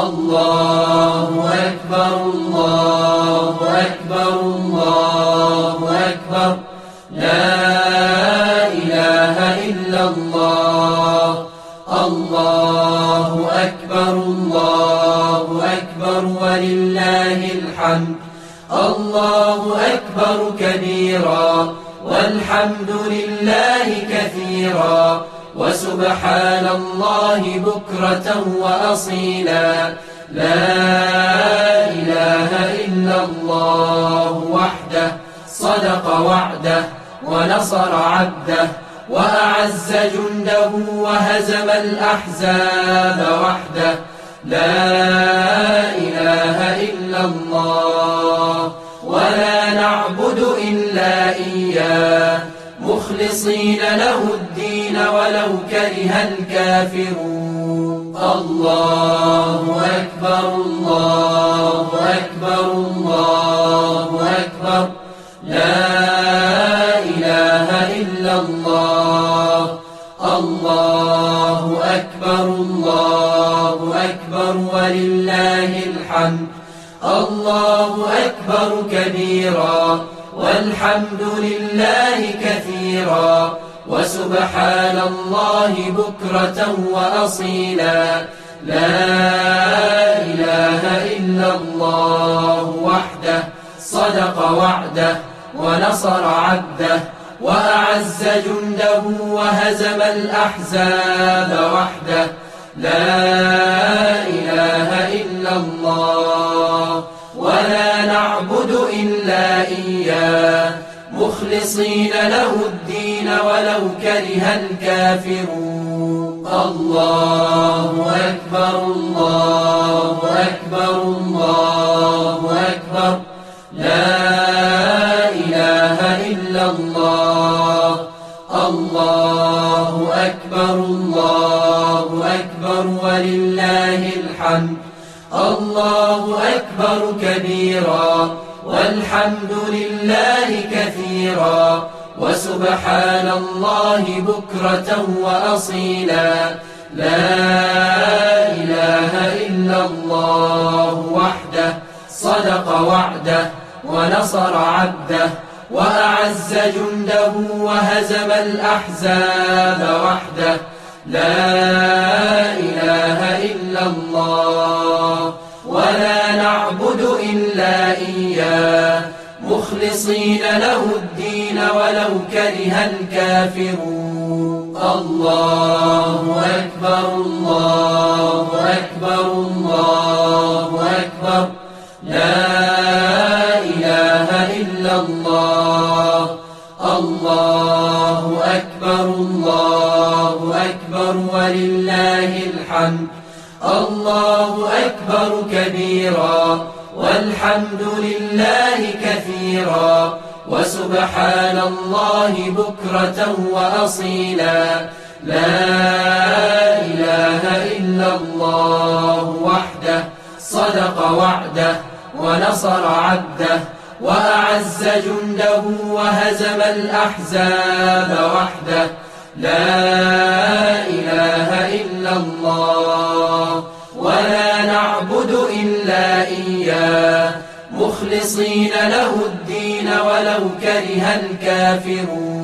الله أكبر الله أكبر الله أكبر لا إله إلا الله الله أكبر الله أكبر ولله الحمد الله أكبر كبيرا والحمد لله كثيرا وسبحان الله بكرة وأصيلا لا إله إلا الله وحده صدق وعده ونصر عبده وأعز جنده وهزم الأحزاب وحده لا إله إلا الله ولا نعبد إلا إياه مخلصين له الدين ولو كره الكافرون الله أكبر الله أكبر الله أكبر لا إله إلا الله الله أكبر الله أكبر ولله الحمد الله أكبر كبيرا والحمد لله كثيرا وسبحان الله بكرة وأصيلا لا إله إلا الله وحده صدق وعده ونصر عبده وأعز جنده وهزم الأحزاب وحده لا إله إلا الله ولا نعبد إلا إياه مخلصين له الدين ولو كره الكافرون الله أكبر الله أكبر الله أكبر لا إله إلا الله الله أكبر الله أكبر ولله الحمد الله أكبر كبيرا والحمد لله كثيرا وسبحان الله بكرة وأصيلا لا إله إلا الله وحده صدق وعده ونصر عبده وأعز جنده وهزم الأحزاب وحده لا إله إلا الله ولا نعبد إلا إياه مخلصين له الدين ولو كره الكافرون الله أكبر الله أكبر الله أكبر لا إله إلا الله الله أكبر الله أكبر ولله الحمد الله أكبر كبيرا والحمد لله كثيرا وسبحان الله بكرة وأصيلا لا إله إلا الله وحده صدق وعده ونصر عبده وأعز جنده وهزم الأحزاب وحده لا إله إلا الله ولا نعبد إلا إياه مخلصين له الدين ولو كره الكافرون